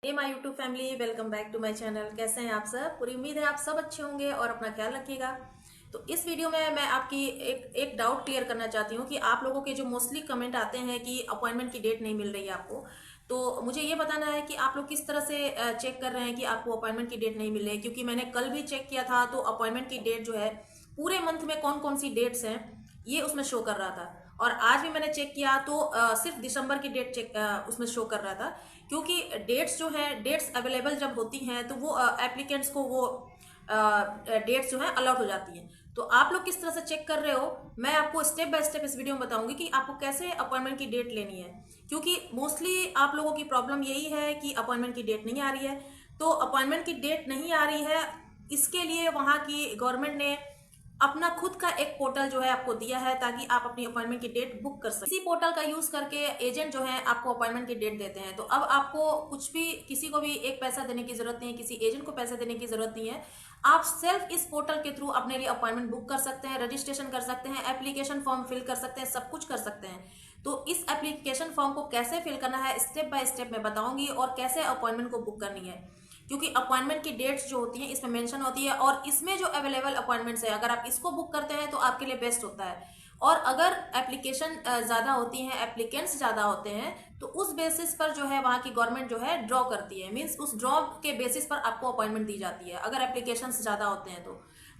Hey my YouTube family, welcome back to my channel. कैसे हैं आप सब? पूरी उम्मीद है आप सब अच्छे होंगे और अपना ख्याल रखिएगा। तो इस वीडियो में मैं आपकी एक डाउट क्लियर करना चाहती हूँ कि आप लोगों के जो मोस्टली कमेंट आते हैं कि अपॉइंटमेंट की डेट नहीं मिल रही है आपको। तो मुझे ये बताना है कि आप लोग किस तरह से चेक कर रहे हैं कि आपको अपॉइंटमेंट की डेट नहीं मिल रही है, क्योंकि मैंने कल भी चेक किया था तो अपॉइंटमेंट की डेट जो है पूरे मंथ में कौन कौन सी डेट्स हैं ये उसमें शो कर रहा था। और आज भी मैंने चेक किया तो सिर्फ दिसंबर की डेट चेक उसमें शो कर रहा था, क्योंकि डेट्स जो है डेट्स अवेलेबल जब होती हैं तो वो एप्लीकेंट्स को वो डेट्स जो है अलॉट हो जाती हैं। तो आप लोग किस तरह से चेक कर रहे हो, मैं आपको स्टेप बाय स्टेप इस वीडियो में बताऊंगी कि आपको कैसे अपॉइंटमेंट की डेट लेनी है। क्योंकि मोस्टली आप लोगों की प्रॉब्लम यही है कि अपॉइंटमेंट की डेट नहीं आ रही है। तो अपॉइंटमेंट की डेट नहीं आ रही है, इसके लिए वहाँ की गवर्नमेंट ने अपना खुद का एक पोर्टल जो है आपको दिया है ताकि आप अपनी अपॉइंटमेंट की डेट बुक कर सकें। इसी पोर्टल का यूज करके एजेंट जो है आपको अपॉइंटमेंट की डेट देते हैं। तो अब आपको कुछ भी किसी को भी एक पैसा देने की जरूरत नहीं है, किसी एजेंट को पैसा देने की जरूरत नहीं है। आप सेल्फ इस पोर्टल के थ्रू अपने लिए अपॉइंटमेंट बुक कर सकते हैं, रजिस्ट्रेशन कर सकते हैं, एप्लीकेशन फॉर्म फिल कर सकते हैं, सब कुछ कर सकते हैं। तो इस एप्लीकेशन फॉर्म को कैसे फिल करना है स्टेप बाय स्टेप मैं बताऊंगी, और कैसे अपॉइंटमेंट को बुक करनी है। क्योंकि अपॉइंटमेंट की डेट्स जो होती हैं इसमें मेंशन होती है, और इसमें जो अवेलेबल अपॉइंटमेंट्स है अगर आप इसको बुक करते हैं तो आपके लिए बेस्ट होता है। और अगर एप्लीकेशन ज़्यादा होती हैं, एप्लीकेंट्स ज़्यादा होते हैं, तो उस बेसिस पर जो है वहाँ की गवर्नमेंट जो है ड्रॉ करती है, मीन्स उस ड्रॉ के बेसिस पर आपको अपॉइंटमेंट दी जाती है अगर एप्लीकेशन ज़्यादा होते हैं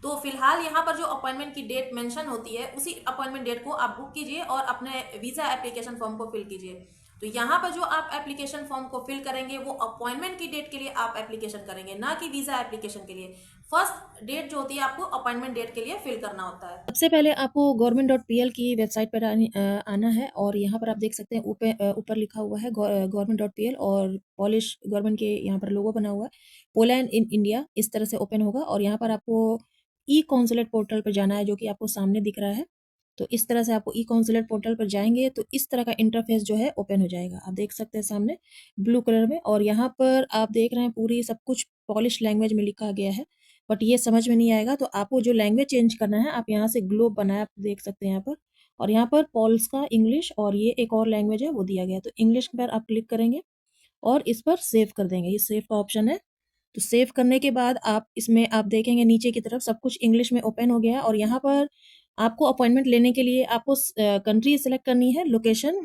तो फिलहाल यहाँ पर जो अपॉइंटमेंट की डेट मेंशन होती है उसी अपॉइंटमेंट डेट को आप बुक कीजिए और अपने वीज़ा एप्लीकेशन फॉर्म को फिल कीजिए। तो यहाँ पर जो आप एप्लीकेशन फॉर्म को फिल करेंगे वो अपॉइंटमेंट की डेट के लिए आप एप्लीकेशन करेंगे, ना कि वीजा एप्लीकेशन के लिए। फर्स्ट डेट जो होती है आपको अपॉइंटमेंट डेट के लिए फिल करना होता है। सबसे पहले आपको government.pl की वेबसाइट पर आना है और यहाँ पर आप देख सकते हैं ऊपर लिखा हुआ है government.pl और पॉलिश गवर्नमेंट के यहाँ पर लोगो बना हुआ है, पोलैंड इन इंडिया, इस तरह से ओपन होगा। और यहाँ पर आपको ई कॉन्सुलेट पोर्टल पर जाना है जो कि आपको सामने दिख रहा है। तो इस तरह से आपको ई कॉन्सुलेट पोर्टल पर जाएंगे तो इस तरह का इंटरफेस जो है ओपन हो जाएगा। आप देख सकते हैं सामने ब्लू कलर में, और यहाँ पर आप देख रहे हैं पूरी सब कुछ पॉलिश लैंग्वेज में लिखा गया है, बट ये समझ में नहीं आएगा। तो आपको जो लैंग्वेज चेंज करना है, आप यहाँ से ग्लोब बनाया आप देख सकते हैं यहाँ पर, और यहाँ पर पॉल्स का इंग्लिश और ये एक और लैंग्वेज है वो दिया गया है। तो इंग्लिश पर आप क्लिक करेंगे और इस पर सेव कर देंगे, ये सेव का ऑप्शन है। तो सेव करने के बाद आप इसमें आप देखेंगे नीचे की तरफ सब कुछ इंग्लिश में ओपन हो गया है, और यहाँ पर आपको अपॉइंटमेंट लेने के लिए आपको कंट्री सेलेक्ट करनी है, location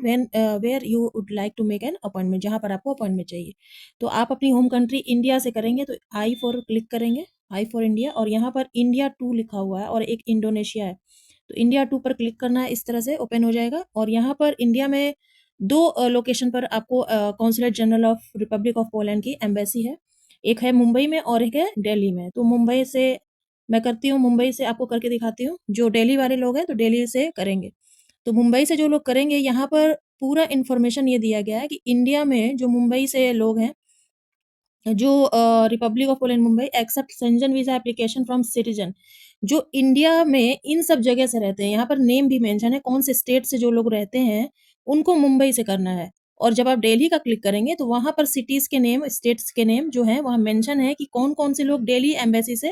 where you would like to make an appointment, जहाँ पर आपको अपॉइंटमेंट चाहिए। तो आप अपनी होम कंट्री इंडिया से करेंगे तो आई फॉर क्लिक करेंगे, आई फॉर इंडिया, और यहाँ पर इंडिया 2 लिखा हुआ है और एक इंडोनेशिया है, तो इंडिया 2 पर क्लिक करना है। इस तरह से ओपन हो जाएगा, और यहाँ पर इंडिया में दो लोकेशन पर आपको consulate general of republic of Poland की एम्बेसी है, एक है मुंबई में और एक है दिल्ली में। तो मुंबई से मैं करती हूँ, मुंबई से आपको करके दिखाती हूँ। जो दिल्ली वाले लोग हैं तो दिल्ली से करेंगे। तो मुंबई से जो लोग करेंगे, यहाँ पर पूरा इन्फॉर्मेशन ये दिया गया है कि इंडिया में जो मुंबई से लोग हैं, जो Republic of Poland Mumbai accept Schengen visa application from citizen, जो इंडिया में इन सब जगह से रहते हैं, यहाँ पर नेम भी मेंशन है कौन से स्टेट से जो लोग रहते हैं उनको मुंबई से करना है। और जब आप दिल्ली का क्लिक करेंगे तो वहां पर सिटीज के नेम, स्टेट्स के नेम जो है वहाँ मेंशन है कि कौन कौन से लोग दिल्ली एम्बेसी से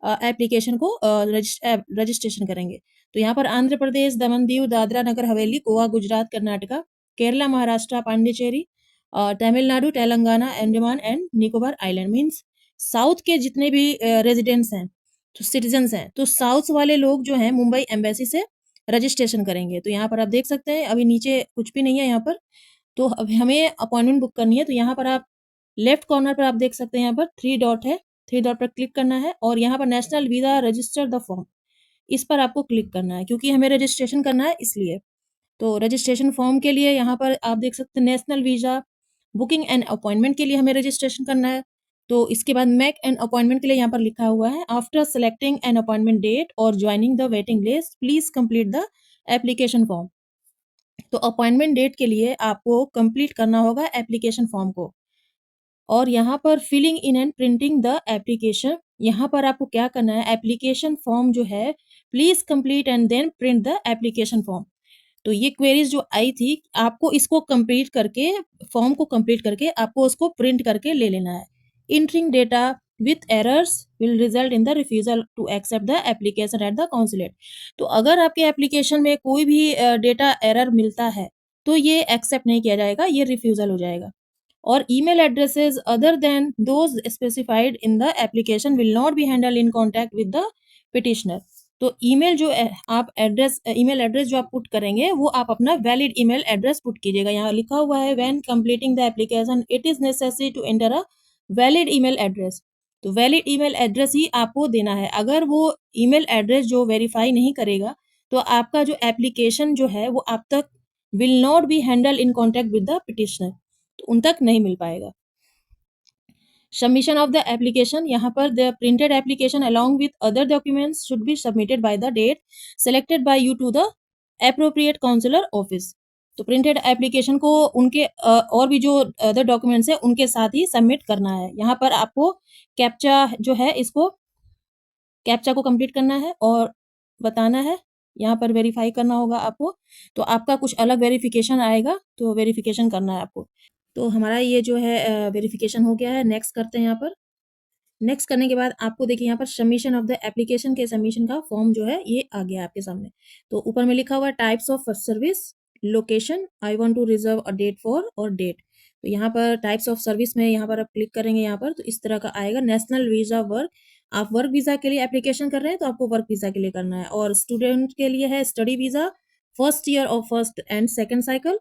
एप्लीकेशन को रजिस्ट्रेशन करेंगे। तो यहाँ पर Andhra Pradesh, Daman Diu, Dadra Nagar Haveli, Goa, Gujarat, Karnataka, Kerala, Maharashtra, Pondicherry, Tamil Nadu, Telangana, Andaman and Nicobar island, means south के जितने भी रेजिडेंट्स हैं, तो सिटीजन्स हैं, तो साउथ वाले लोग जो हैं मुंबई एम्बेसी से रजिस्ट्रेशन करेंगे। तो यहाँ पर आप देख सकते हैं अभी नीचे कुछ भी नहीं है यहाँ पर। तो अब हमें अपॉइंटमेंट बुक करनी है, तो यहाँ पर आप लेफ्ट कॉर्नर पर आप देख सकते हैं यहाँ पर 3 डॉट है, 3 डॉट पर क्लिक करना है, और यहाँ पर national visa register the form, इस पर आपको क्लिक करना है क्योंकि हमें रजिस्ट्रेशन करना है इसलिए। तो रजिस्ट्रेशन फॉर्म के लिए यहाँ पर आप देख सकते हैं national visa booking and appointment के लिए हमें रजिस्ट्रेशन करना है। तो इसके बाद मेक एन अपॉइंटमेंट के लिए यहाँ पर लिखा हुआ है after selecting an appointment date और joining the waiting list please complete the application form. तो अपॉइंटमेंट डेट के लिए आपको कंप्लीट करना होगा एप्लीकेशन फॉर्म को, और यहाँ पर filling in and printing the application, यहाँ पर आपको क्या करना है, एप्लीकेशन फॉर्म जो है please complete and then print the application form. तो ये क्वेरीज जो आई थी, आपको इसको कंप्लीट करके, फॉर्म को कंप्लीट करके आपको उसको प्रिंट करके ले लेना है। Entering data with errors will result in the refusal to accept the application at the consulate. तो अगर आपके एप्लीकेशन में कोई भी डेटा एरर मिलता है तो ये एक्सेप्ट नहीं किया जाएगा, ये रिफ्यूजल हो जाएगा। और email addresses other than those specified in the application will not be handle in contact with the petitioner. तो ईमेल जो आप एड्रेस ईमेल एड्रेस जो आप पुट करेंगे वो आप अपना वैलिड ईमेल एड्रेस पुट कीजिएगा। यहाँ लिखा हुआ है when completing the application it is necessary to enter a valid email address. तो वैलिड ईमेल एड्रेस ही आपको देना है। अगर वो ईमेल एड्रेस जो वेरीफाई नहीं करेगा तो आपका जो एप्लीकेशन जो है वो आप तक will not be handle in contact with the petitioner, तो उन तक नहीं मिल पाएगा। सबमिशन ऑफ द एप्लीकेशन, यहाँ पर the printed application along with other documents should be submitted by the date selected by you to the appropriate consular office. तो printed application को उनके और भी जो अदर डॉक्यूमेंट्स है उनके साथ ही सबमिट करना है। यहाँ पर आपको कैप्चा जो है इसको कैप्चा को कंप्लीट करना है और बताना है, यहाँ पर वेरीफाई करना होगा आपको। तो आपका कुछ अलग वेरिफिकेशन आएगा, तो वेरिफिकेशन करना है आपको। तो हमारा ये जो है वेरिफिकेशन हो गया है। नेक्स्ट करते हैं। यहाँ पर नेक्स्ट करने के बाद आपको देखिए यहाँ पर सबमिशन ऑफ द एप्लीकेशन के सबमिशन का फॉर्म जो है ये आ गया आपके सामने। तो ऊपर में लिखा हुआ है types of service, location, I want to reserve a date for और डेट। तो यहाँ पर टाइप्स ऑफ सर्विस में यहाँ पर आप क्लिक करेंगे यहाँ पर तो इस तरह का आएगा। नेशनल वीजा वर्क, आप वर्क वीजा के लिए एप्लीकेशन कर रहे हैं तो आपको वर्क वीजा के लिए करना है। और स्टूडेंट के लिए है study visa, first year of first and second cycle,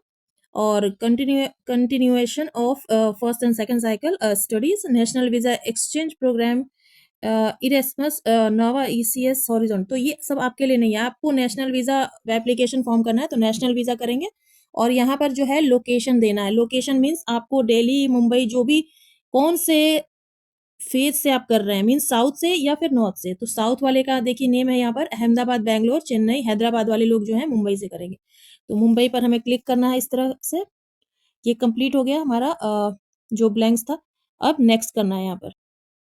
और continuation of first and second cycle studies, national visa exchange programme, Erasmus, नोवा ईसीएस हॉरिजॉन। तो ये सब आपके लिए नहीं है, आपको नेशनल वीजा एप्लीकेशन फॉर्म करना है तो नेशनल वीजा करेंगे। और यहाँ पर जो है लोकेशन देना है। लोकेशन मीन्स आपको दिल्ली, मुंबई, जो भी कौन से फेज से आप कर रहे हैं, मीन्स साउथ से या फिर नॉर्थ से। तो साउथ वाले का देखिए नेम है यहाँ पर अहमदाबाद, बैंगलोर, चेन्नई, हैदराबाद वाले लोग जो है मुंबई से करेंगे। तो मुंबई पर हमें क्लिक करना है इस तरह से। ये कंप्लीट हो गया हमारा जो ब्लैंक्स था। अब नेक्स्ट करना है।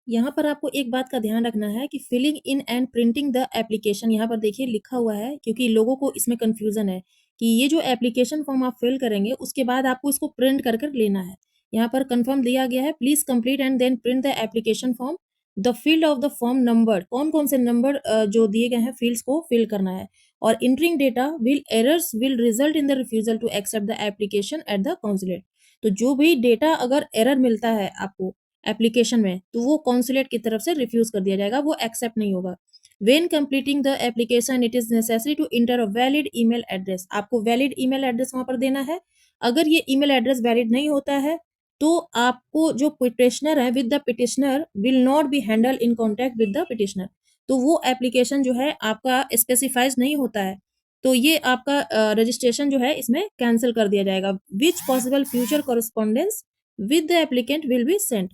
यहाँ पर आपको एक बात का ध्यान रखना है कि filling in and printing the application, यहाँ पर देखिए लिखा हुआ है, क्योंकि लोगों को इसमें कंफ्यूजन है कि ये जो एप्लीकेशन फॉर्म आप फिल करेंगे उसके बाद आपको इसको प्रिंट कर कर लेना है। यहाँ पर कंफर्म दिया गया है, please complete and then print the application form, the field of the form number, कौन कौन से नंबर जो दिए गए हैं फील्ड्स को फिल करना है। और entering data will errors will result in the refusal to accept the application at the consulate. तो जो भी डेटा अगर एरर मिलता है आपको एप्लीकेशन में तो वो कॉन्सुलेट की तरफ से रिफ्यूज कर दिया जाएगा, वो एक्सेप्ट नहीं होगा। When completing the application it is necessary to enter a valid email address, आपको वैलिड ईमेल एड्रेस वहां पर देना है। अगर ये ईमेल एड्रेस वैलिड नहीं होता है तो आपको जो पिटिशनर है with the petitioner will not be handle in contact with the petitioner. तो वो एप्लीकेशन जो है आपका स्पेसिफाइज नहीं होता है तो ये आपका रजिस्ट्रेशन जो है इसमें कैंसिल कर दिया जाएगा। Which possible future correspondence with the applicant will be sent.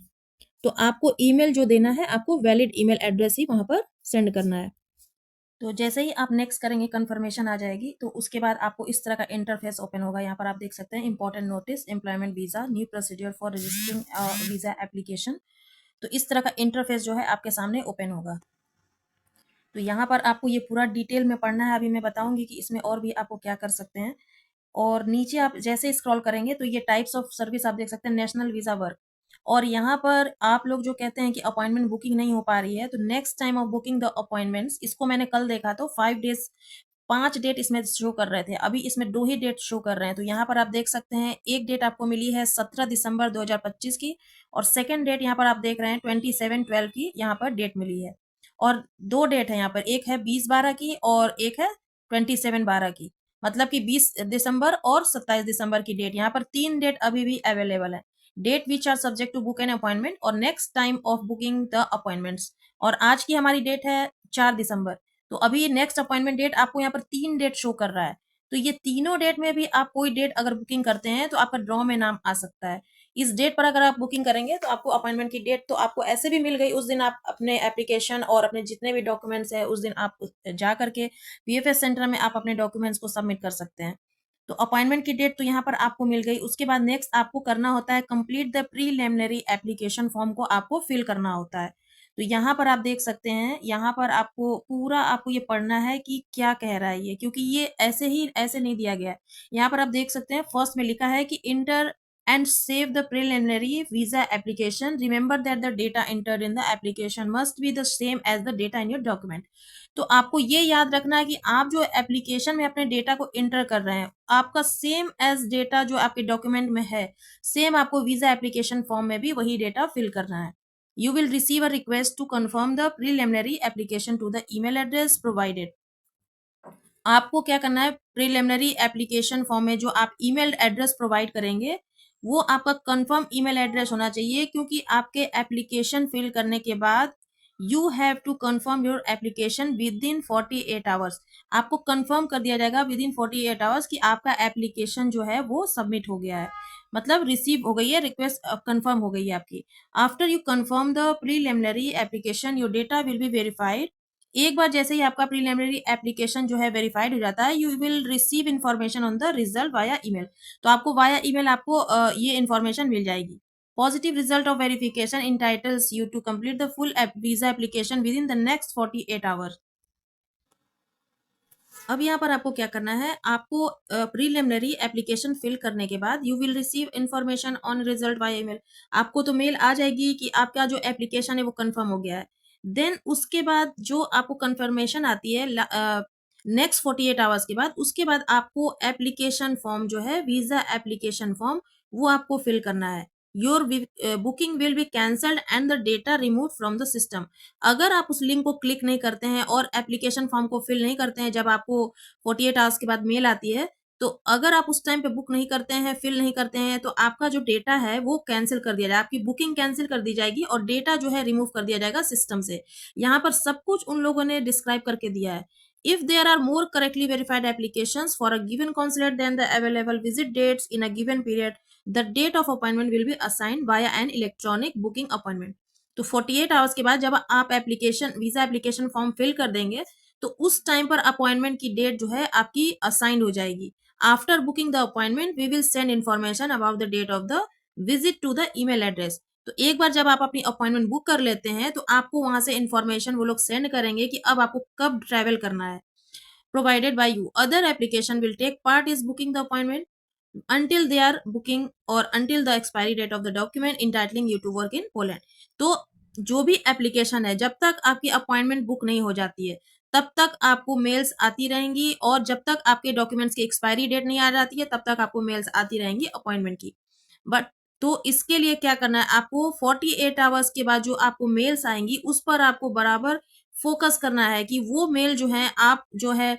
तो आपको ईमेल जो देना है आपको वैलिड ईमेल एड्रेस ही वहां पर सेंड करना है। तो जैसे ही आप नेक्स्ट करेंगे कंफर्मेशन आ जाएगी तो उसके बाद आपको इस तरह का इंटरफेस ओपन होगा। यहाँ पर आप देख सकते हैं important notice, employment visa, new procedure for registering visa application. तो इस तरह का इंटरफेस जो है आपके सामने ओपन होगा। तो यहाँ पर आपको ये पूरा डिटेल में पढ़ना है। अभी मैं बताऊंगी कि इसमें और भी आपको क्या कर सकते हैं। और नीचे आप जैसे स्क्रॉल करेंगे तो ये टाइप्स ऑफ सर्विस आप देख सकते हैं, नेशनल वीजा वर्क। और यहाँ पर आप लोग जो कहते हैं कि अपॉइंटमेंट बुकिंग नहीं हो पा रही है तो next time of booking the appointments, इसको मैंने कल देखा तो 5 डेज 5 डेट इसमें शो कर रहे थे, अभी इसमें 2 ही डेट शो कर रहे हैं। तो यहाँ पर आप देख सकते हैं एक डेट आपको मिली है 17 दिसंबर 2025 की और सेकेंड डेट यहाँ पर आप देख रहे हैं 27/12 की यहाँ पर डेट मिली है। और 2 डेट है यहाँ पर, एक है 20/12 की और एक है 27/12 की, मतलब कि 20 दिसंबर और 27 दिसंबर की डेट। यहाँ पर 3 डेट अभी भी अवेलेबल है। Date which are subject to book an appointment और next time of booking the appointments. और आज की हमारी डेट है 4 दिसंबर। तो अभी नेक्स्ट अपॉइंटमेंट डेट आपको यहाँ पर 3 डेट शो कर रहा है। तो ये तीनों डेट में भी आप कोई डेट अगर बुकिंग करते हैं तो आपका ड्रॉ में नाम आ सकता है। इस डेट पर अगर आप बुकिंग करेंगे तो आपको अपॉइंटमेंट की डेट तो आपको ऐसे भी मिल गई, उस दिन आप अपने एप्लीकेशन और अपने जितने भी डॉक्यूमेंट्स हैं उस दिन आप जा करके पीएफएस सेंटर में आप अपने डॉक्यूमेंट्स को सबमिट कर सकते हैं। तो अपॉइंटमेंट की डेट तो यहाँ पर आपको मिल गई। उसके बाद नेक्स्ट आपको करना होता है complete the preliminary application form को आपको फिल करना होता है। तो यहाँ पर आप देख सकते हैं, यहाँ पर आपको पूरा आपको ये पढ़ना है कि क्या कह रहा है ये, क्योंकि ये ऐसे ही ऐसे नहीं दिया गया है। यहाँ पर आप देख सकते हैं फर्स्ट में लिखा है कि inter and save the preliminary visa application. Remember that the data entered in the application must be the same as the data in your document. तो आपको ये याद रखना है कि आप जो एप्लीकेशन में अपने डेटा को इंटर कर रहे हैं, आपका सेम एज डेटा जो आपके डॉक्यूमेंट में है, सेम आपको वीजा एप्लीकेशन फॉर्म में भी वही डेटा फिल करना है. You will receive a request to confirm the preliminary application to the email address provided. आपको क्या करना है, प्रिलिमिनरी एप्लीकेशन फॉर्म में जो आप ईमेल एड्रेस प्रोवाइड करेंगे वो आपका कंफर्म ईमेल एड्रेस होना चाहिए, क्योंकि आपके एप्लीकेशन फिल करने के बाद you have to confirm your application with in 48 hours. आपको कंफर्म कर दिया जाएगा विद इन 48 आवर्स कि आपका एप्लीकेशन जो है वो सबमिट हो गया है, मतलब रिसीव हो गई है, रिक्वेस्ट कंफर्म हो गई है आपकी. After you confirm the preliminary application your data will be verified. एक बार जैसे ही आपका प्रीलिमिनरी एप्लीकेशन जो है वेरीफाइड हो जाता है, you will receive information on the result via email. तो आपको वाया ईमेल आपको ये इन्फॉर्मेशन मिल जाएगी. Positive result of verification entitles you to complete the full visa application with in the next 48 hours. अब यहाँ पर आपको क्या करना है, आपको प्रीलिमिनरी एप्लीकेशन फिल करने के बाद you will receive information on result by email. आपको तो मेल आ जाएगी कि आपका जो एप्लीकेशन है वो कंफर्म हो गया है. देन उसके बाद जो आपको कंफर्मेशन आती है नेक्स्ट 48 आवर्स के बाद, उसके बाद आपको एप्लीकेशन फॉर्म जो है वीजा एप्लीकेशन फॉर्म वो आपको फिल करना है. Your booking will be cancelled and the data remove from the system. अगर आप उस लिंक को क्लिक नहीं करते हैं और एप्लीकेशन फॉर्म को फिल नहीं करते हैं जब आपको 48 आवर्स के बाद मेल आती है, तो अगर आप उस टाइम पे बुक नहीं करते हैं, फिल नहीं करते हैं, तो आपका जो डेटा है वो कैंसिल कर दिया जाएगा, आपकी बुकिंग कैंसिल कर दी जाएगी और डेटा जो है रिमूव कर दिया जाएगा सिस्टम से. यहाँ पर सब कुछ उन लोगों ने डिस्क्राइब करके दिया है. If there are more correctly verified applications for a given consulate than the available visit dates in a given period, the date of appointment will be assigned via an electronic booking appointment. तो 48 hours के बाद जब आप application visa application form fill कर देंगे, तो उस time पर अपॉइंटमेंट की डेट जो है आपकी असाइंड हो जाएगी. After booking the appointment we will send information about the date of the visit to the email address. तो एक बार जब आप अपनी अपॉइंटमेंट बुक कर लेते हैं, तो आपको वहां से इन्फॉर्मेशन वो लोग सेंड करेंगे कि अब आपको कब ट्रैवल करना है. Provided by you. Other application will take part is booking the appointment until they are booking or until the expiry date of the document entitling you to work in Poland. तो जो भी application है, जब तक आपकी appointment book नहीं हो जाती है, तब तक आपको मेल्स आती रहेंगी, और जब तक आपके डॉक्यूमेंट्स की एक्सपायरी डेट नहीं आ जाती है, तब तक आपको मेल्स आती रहेंगी अपॉइंटमेंट की. बट तो इसके लिए क्या करना है, आपको 48 आवर्स के बाद जो आपको मेल्स आएंगी उस पर आपको बराबर फोकस करना है कि वो मेल जो है आप जो है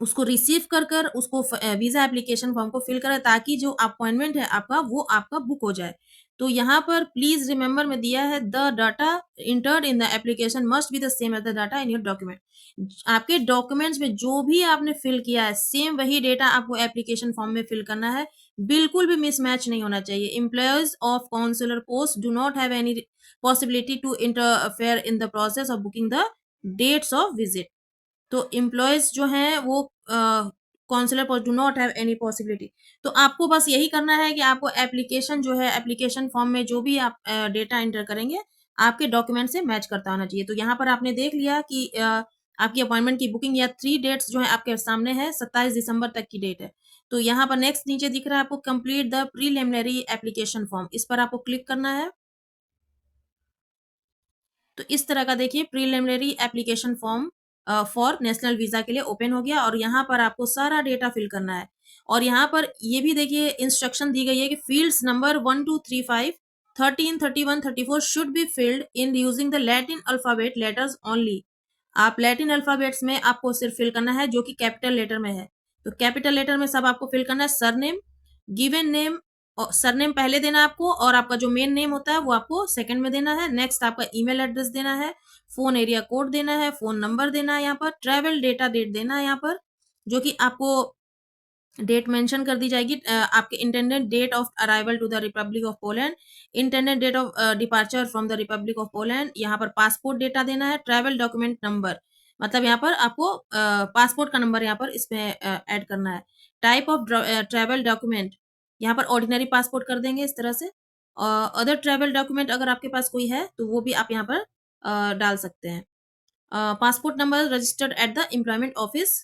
उसको रिसीव कर कर उसको वीजा एप्लीकेशन फॉर्म को फिल करें, ताकि जो अपॉइंटमेंट है आपका वो आपका बुक हो जाए. तो यहाँ पर प्लीज रिमेंबर में दिया है, the data entered in the application must be the same as the data in your document. आपके डॉक्यूमेंट्स में जो भी आपने फिल किया है, सेम वही डेटा आपको एप्लीकेशन फॉर्म में फिल करना है. बिल्कुल भी मिसमैच नहीं होना चाहिए. Employees of consular post do not have any possibility to interfere in the process of booking the dates of visit. तो एम्प्लॉयज जो हैं वो consular post do not have any possibility. तो आपको बस यही करना है कि आपको एप्लीकेशन जो है एप्लीकेशन फॉर्म में जो भी आप डेटा एंटर करेंगे आपके डॉक्यूमेंट से मैच करता होना चाहिए. तो यहाँ पर आपने देख लिया कि आपकी अपॉइंटमेंट की बुकिंग या 3 डेट्स जो है आपके सामने है, 27 दिसंबर तक की डेट है. तो यहाँ पर नेक्स्ट नीचे दिख रहा है आपको complete the preliminary application form, इस पर आपको क्लिक करना है. तो इस तरह का देखिए preliminary application form for national visa के लिए ओपन हो गया, और यहाँ पर आपको सारा डेटा फिल करना है. और यहाँ पर ये भी देखिए इंस्ट्रक्शन दी गई है कि fields number 1 2 3 5 13 31 34 should be filled in using the Latin alphabet letters only. आप लैटिन अल्फाबेट्स में आपको सिर्फ फिल करना है जो कि कैपिटल लेटर में है. तो कैपिटल लेटर में सब आपको फिल करना है. सरनेम, गिवन नेम, और सरनेम पहले देना आपको, और आपका जो मेन नेम होता है वो आपको सेकंड में देना है. नेक्स्ट आपका ईमेल एड्रेस देना है, फोन एरिया कोड देना है, फोन नंबर देना है, यहाँ पर ट्रैवल डेटा डेट देना है यहाँ पर, जो कि आपको डेट मेंशन कर दी जाएगी. आपके intended date of arrival to the Republic of Poland, intended date of departure from the Republic of Poland. यहाँ पर पासपोर्ट डेटा देना है. ट्रैवल डॉक्यूमेंट नंबर, मतलब यहाँ पर आपको पासपोर्ट का नंबर यहाँ पर इसमें ऐड करना है. टाइप ऑफ ट्रैवल डॉक्यूमेंट, यहाँ पर ऑर्डिनरी पासपोर्ट कर देंगे इस तरह से. अदर ट्रैवल डॉक्यूमेंट अगर आपके पास कोई है तो वो भी आप यहाँ पर डाल सकते हैं. Passport number registered at the employment office.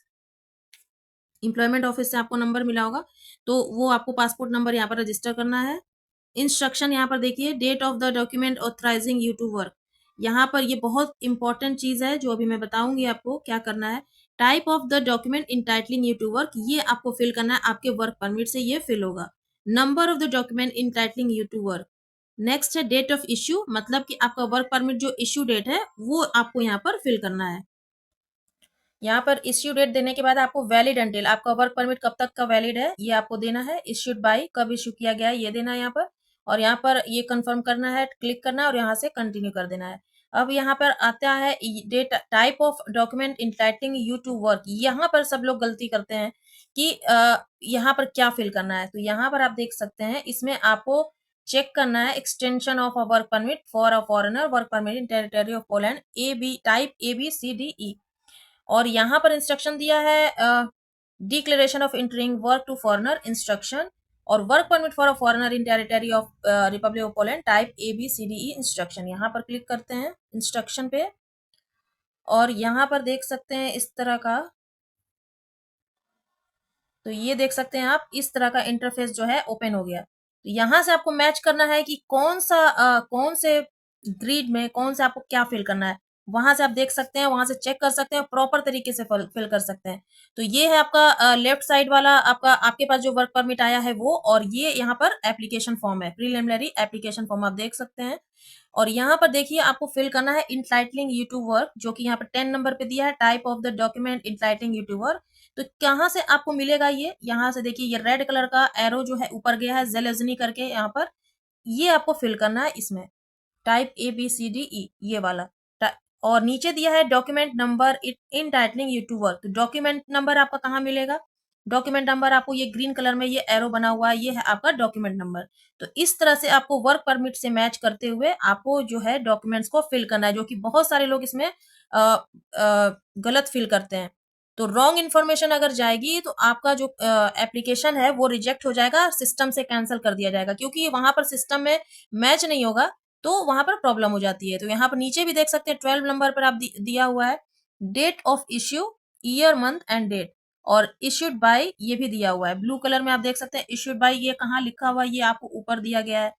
Employment office से आपको नंबर मिला होगा, तो वो आपको पासपोर्ट नंबर यहाँ पर रजिस्टर करना है। इंस्ट्रक्शन यहाँ पर देखिए, date of the document authorising you to work. यहाँ पर ये बहुत इंपॉर्टेंट चीज है जो अभी मैं बताऊंगी आपको क्या करना है। Type of the document entitling you to work, ये आपको फिल करना है, आपके वर्क परमिट से ये फिल होगा। Number of the document entitling you to work. Next है डेट ऑफ इश्यू, मतलब कि आपका वर्क परमिट जो इश्यू डेट है वो आपको यहाँ पर फिल करना है। यहाँ पर इश्यू डेट देने के बाद आपको वैलिड अंटिल, आपका वर्क परमिट कब तक का वैलिड है ये आपको देना है। इश्यूड बाय, कब इश्यू किया गया है ये देना है यहाँ पर, और यहाँ पर ये कंफर्म करना है, क्लिक करना है और यहाँ से कंटिन्यू कर देना है। अब यहाँ पर आता है date, type of document entitling you to work. यहाँ पर सब लोग गलती करते हैं कि यहाँ पर क्या फिल करना है। तो यहाँ पर आप देख सकते हैं, इसमें आपको चेक करना है extension of a work permit for a foreigner, work permit in territory of Poland, A B, type ABCDE। और यहाँ पर इंस्ट्रक्शन दिया है declaration of entering work to foreigner instruction, और work permit for a foreigner in territory of republic of Poland, type ABCDE instruction. यहाँ पर click करते हैं इंस्ट्रक्शन पे, और यहाँ पर देख सकते हैं इस तरह का, तो ये देख सकते हैं आप, इस तरह का इंटरफेस जो है ओपन हो गया। तो यहाँ से आपको मैच करना है कि कौन से ग्रिड में कौन से आपको क्या फिल करना है। वहां से आप देख सकते हैं, वहां से चेक कर सकते हैं, प्रॉपर तरीके से फिल कर सकते हैं। तो ये है आपका लेफ्ट साइड वाला, आपके पास जो वर्क परमिट आया है वो, और ये यहाँ पर एप्लीकेशन फॉर्म है, प्रीलिमिनरी एप्लीकेशन फॉर्म आप देख सकते हैं। और यहाँ पर देखिए आपको फिल करना है इंटाइटलिंग यू टू वर्क, जो कि यहाँ पर 10 नंबर पे दिया है, type of the document entitling you to work. तो कहाँ से आपको मिलेगा ये, यहाँ से देखिए ये रेड कलर का एरो जो है ऊपर गया है जेलेजनी करके, यहाँ पर ये आपको फिल करना है इसमें, टाइप ABCDE ये वाला। और नीचे दिया है document number entitling you to work. तो डॉक्यूमेंट नंबर आपका कहाँ मिलेगा, डॉक्यूमेंट नंबर आपको ये ग्रीन कलर में ये एरो बना हुआ है, ये है आपका डॉक्यूमेंट नंबर। तो इस तरह से आपको वर्क परमिट से मैच करते हुए आपको जो है डॉक्यूमेंट्स को फिल करना है, जो कि बहुत सारे लोग इसमें गलत फिल करते हैं। तो रॉन्ग इन्फॉर्मेशन अगर जाएगी तो आपका जो एप्लीकेशन है वो रिजेक्ट हो जाएगा, सिस्टम से कैंसिल कर दिया जाएगा, क्योंकि वहां पर सिस्टम में मैच नहीं होगा, तो वहां पर प्रॉब्लम हो जाती है। तो यहाँ पर नीचे भी देख सकते हैं 12 नंबर पर आप दिया हुआ है date of issue, year month and date, और इश्यूड बाय ये भी दिया हुआ है ब्लू कलर में, आप देख सकते हैं इश्यूड बाय ये कहाँ लिखा हुआ है, ये आपको ऊपर दिया गया है।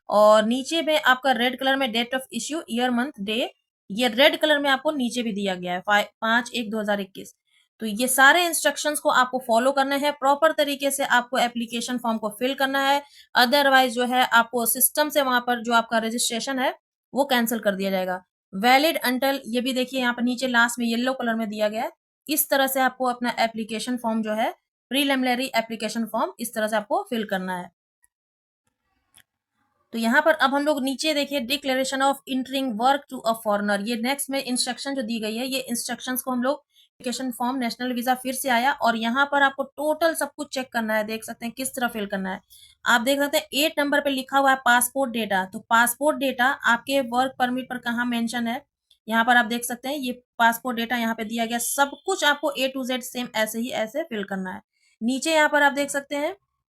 और नीचे में आपका रेड कलर में date of issue, year month, day, ये रेड कलर में आपको नीचे भी दिया गया है 5/1/2021। तो ये सारे इंस्ट्रक्शंस को आपको फॉलो करने हैं, प्रॉपर तरीके से आपको एप्लीकेशन फॉर्म को फिल करना है। अदरवाइज जो है आपको सिस्टम से वहां पर जो आपका रजिस्ट्रेशन है वो कैंसिल कर दिया जाएगा। वैलिड अंटिल, ये भी देखिए यहाँ पर नीचे लास्ट में येलो कलर में दिया गया है। इस तरह से आपको अपना एप्लीकेशन फॉर्म जो है, प्रीलिमिनरी एप्लीकेशन फॉर्म, इस तरह से आपको फिल करना है। तो यहाँ पर अब हम लोग नीचे देखिए declaration of entering work to a foreigner, ये नेक्स्ट में इंस्ट्रक्शन जो दी गई है, ये इंस्ट्रक्शंस को हम लोग एप्लीकेशन फॉर्म नेशनल वीजा फिर से आया, और यहाँ पर आपको टोटल सब कुछ चेक करना है, देख सकते हैं किस तरह फिल करना है। आप देख सकते हैं 8 नंबर पे लिखा हुआ है पासपोर्ट डेटा। तो पासपोर्ट डेटा आपके वर्क परमिट पर कहाँ मेंशन है, यहाँ पर आप देख सकते हैं ये पासपोर्ट डेटा यहाँ पे दिया गया, सब कुछ आपको A to Z सेम ऐसे ही ऐसे फिल करना है। नीचे यहाँ पर आप देख सकते हैं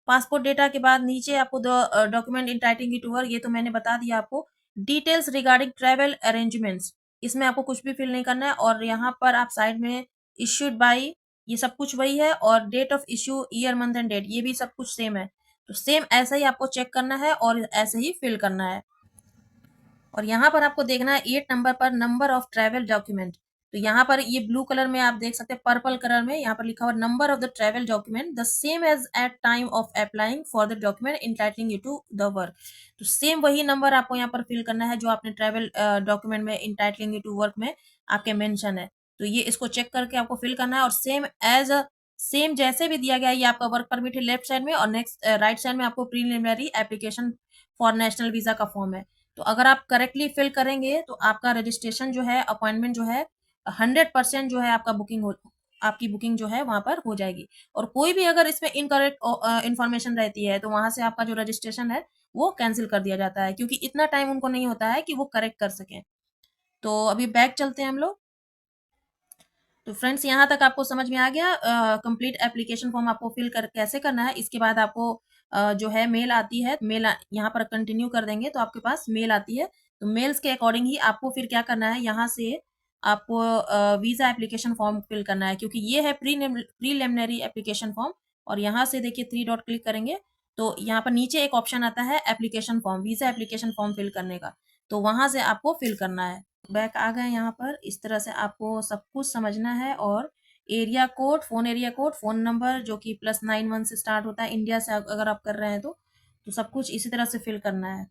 पासपोर्ट डेटा के बाद नीचे आपको डॉक्यूमेंट इंटाइटलिंग टू वर्क, ये तो मैंने बता दिया आपको। डिटेल्स रिगार्डिंग ट्रेवल अरेंजमेंट्स, इसमें आपको कुछ भी फिल नहीं करना है, और यहाँ पर आप साइड में इश्यूड बाई, ये सब कुछ वही है, और date of issue, year month and date, ये भी सब कुछ सेम है। तो सेम ऐसा ही आपको चेक करना है और ऐसे ही फिल करना है। और यहाँ पर आपको देखना है 8 नंबर पर नंबर ऑफ ट्रेवल डॉक्यूमेंट। तो यहाँ पर ये ब्लू कलर में आप देख सकते हैं, पर्पल कलर में यहाँ पर लिखा हुआ number of the travel document the same as at time of applying for the document entitling you to the work. तो सेम वही नंबर आपको यहाँ पर फिल करना है जो आपने ट्रेवल डॉक्यूमेंट में इंटाइटलिंग यू टू वर्क में आपके मेंशन है। तो ये इसको चेक करके आपको फिल करना है, और सेम जैसे भी दिया गया है, ये आपका वर्क परमिट है लेफ्ट साइड में, और नेक्स्ट राइट साइड में आपको preliminary application for national visa का फॉर्म है। तो अगर आप करेक्टली फिल करेंगे तो आपका रजिस्ट्रेशन जो है, अपॉइंटमेंट जो है, 100% जो है आपका आपकी बुकिंग जो है वहां पर हो जाएगी। और कोई भी अगर इसमें इनकरेक्ट इन्फॉर्मेशन रहती है तो वहां से आपका जो रजिस्ट्रेशन है वो कैंसिल कर दिया जाता है, क्योंकि इतना टाइम उनको नहीं होता है कि वो करेक्ट कर सकें। तो अभी बैक चलते हैं हम लोग। तो फ्रेंड्स यहाँ तक आपको समझ में आ गया कंप्लीट एप्लीकेशन फॉर्म आपको फिल कर कैसे करना है। इसके बाद आपको जो है मेल आती है, मेल यहाँ पर कंटिन्यू कर देंगे तो आपके पास मेल आती है। तो मेल्स के अकॉर्डिंग ही आपको फिर क्या करना है, यहाँ से आपको वीज़ा एप्लीकेशन फॉर्म फिल करना है, क्योंकि ये है प्रीलिमिनरी एप्लीकेशन फॉर्म। और यहाँ से देखिए 3 डॉट क्लिक करेंगे तो यहाँ पर नीचे एक ऑप्शन आता है application form, visa application form fill करने का, तो वहाँ से आपको फिल करना है। बैक आ गए यहाँ पर, इस तरह से आपको सब कुछ समझना है। और area code, area code, phone number जो कि +91 से स्टार्ट होता है, इंडिया से अगर आप कर रहे हैं तो सब कुछ इसी तरह से फिल करना है।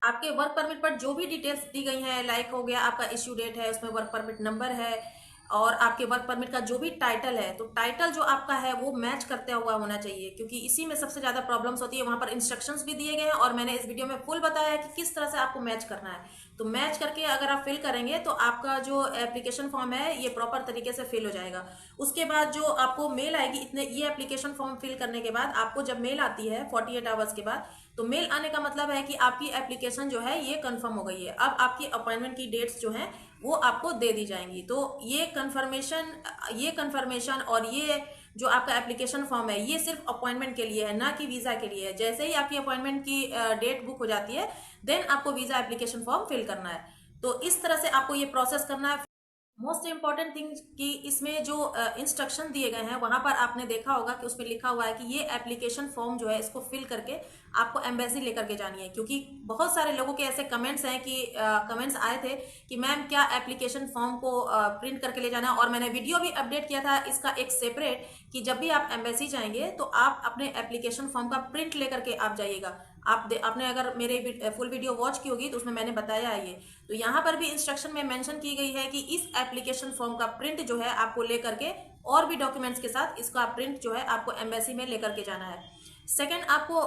आपके वर्क परमिट पर जो भी डिटेल्स दी गई हैं, लाइक हो गया आपका इश्यू डेट है, उसमें वर्क परमिट नंबर है, और आपके वर्क परमिट का जो भी टाइटल है, तो टाइटल जो आपका है वो मैच करते हुआ होना चाहिए, क्योंकि इसी में सबसे ज़्यादा प्रॉब्लम्स होती है। वहाँ पर इंस्ट्रक्शंस भी दिए गए हैं और मैंने इस वीडियो में फुल बताया है कि किस तरह से आपको मैच करना है। तो मैच करके अगर आप फिल करेंगे तो आपका जो एप्लीकेशन फॉर्म है ये प्रॉपर तरीके से फिल हो जाएगा। उसके बाद जो आपको मेल आएगी, इतने ये एप्लीकेशन फॉर्म फिल करने के बाद आपको जब मेल आती है 48 आवर्स के बाद, तो मेल आने का मतलब है कि आपकी एप्लीकेशन जो है ये कंफर्म हो गई है। अब आपकी अपॉइंटमेंट की डेट्स जो हैं वो आपको दे दी जाएंगी। तो ये कंफर्मेशन और ये जो आपका एप्लीकेशन फॉर्म है ये सिर्फ अपॉइंटमेंट के लिए है, ना कि वीज़ा के लिए है। जैसे ही आपकी अपॉइंटमेंट की डेट बुक हो जाती है, देन आपको वीज़ा एप्लीकेशन फॉर्म फिल करना है। तो इस तरह से आपको ये प्रोसेस करना है। मोस्ट इम्पॉर्टेंट थिंग कि इसमें जो इंस्ट्रक्शन दिए गए हैं वहां पर आपने देखा होगा कि उसमें लिखा हुआ है कि ये एप्लीकेशन फॉर्म जो है इसको फिल करके आपको एम्बेसी लेकर के जानी है। क्योंकि बहुत सारे लोगों के ऐसे कमेंट्स हैं कि कमेंट्स आए थे कि मैम क्या एप्लीकेशन फॉर्म को प्रिंट करके ले जाना है, और मैंने वीडियो भी अपडेट किया था इसका एक सेपरेट, कि जब भी आप एम्बेसी जाएंगे तो आप अपने एप्लीकेशन फॉर्म का प्रिंट लेकर के आप जाइएगा। आपने अगर मेरे फुल वीडियो वॉच की होगी तो उसमें मैंने बताया है ये। तो यहाँ पर भी इंस्ट्रक्शन में मेंशन की गई है कि इस एप्लीकेशन फॉर्म का प्रिंट जो है आपको लेकर के, और भी डॉक्यूमेंट्स के साथ इसका प्रिंट जो है आपको एम्बेसी में लेकर के जाना है। सेकंड, आपको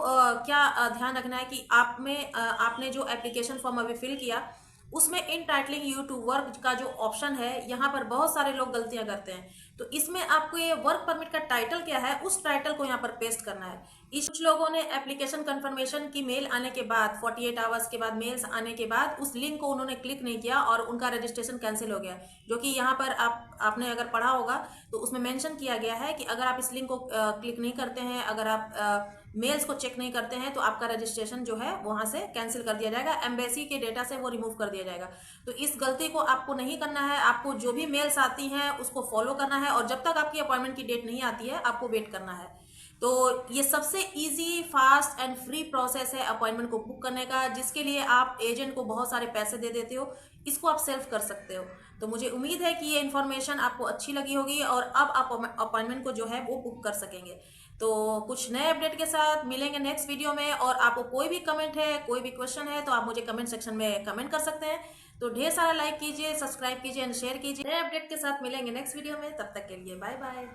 क्या ध्यान रखना है कि आपने जो एप्लीकेशन फॉर्म अभी फिल किया उसमें इन टाइटलिंग यू टू वर्क का जो ऑप्शन है, यहाँ पर बहुत सारे लोग गलतियां करते हैं। तो इसमें आपको ये वर्क परमिट का टाइटल क्या है उस टाइटल को यहाँ पर पेस्ट करना है। कुछ लोगों ने एप्लीकेशन कंफर्मेशन की मेल आने के बाद 48 आवर्स के बाद मेल्स आने के बाद उस लिंक को उन्होंने क्लिक नहीं किया और उनका रजिस्ट्रेशन कैंसिल हो गया। जो कि यहाँ पर आपने अगर पढ़ा होगा तो उसमें मेंशन किया गया है कि अगर आप इस लिंक को क्लिक नहीं करते हैं, अगर आप मेल्स को चेक नहीं करते हैं, तो आपका रजिस्ट्रेशन जो है वहां से कैंसिल कर दिया जाएगा, एम्बेसी के डेटा से वो रिमूव कर दिया जाएगा। तो इस गलती को आपको नहीं करना है। आपको जो भी मेल्स आती हैं उसको फॉलो करना है, और जब तक आपकी अपॉइंटमेंट की डेट नहीं आती है आपको वेट करना है। तो ये सबसे easy, fast and free process है अपॉइंटमेंट को बुक करने का, जिसके लिए आप एजेंट को बहुत सारे पैसे दे देते हो, इसको आप सेल्फ कर सकते हो। तो मुझे उम्मीद है कि ये इन्फॉर्मेशन आपको अच्छी लगी होगी और अब आप अपॉइंटमेंट को जो है वो बुक कर सकेंगे। तो कुछ नए अपडेट के साथ मिलेंगे नेक्स्ट वीडियो में। और आपको कोई भी कमेंट है, कोई भी क्वेश्चन है, तो आप मुझे कमेंट सेक्शन में कमेंट कर सकते हैं। तो ढेर सारा लाइक कीजिए, सब्सक्राइब कीजिए एंड शेयर कीजिए। नए अपडेट के साथ मिलेंगे नेक्स्ट वीडियो में, तब तक के लिए बाय बाय।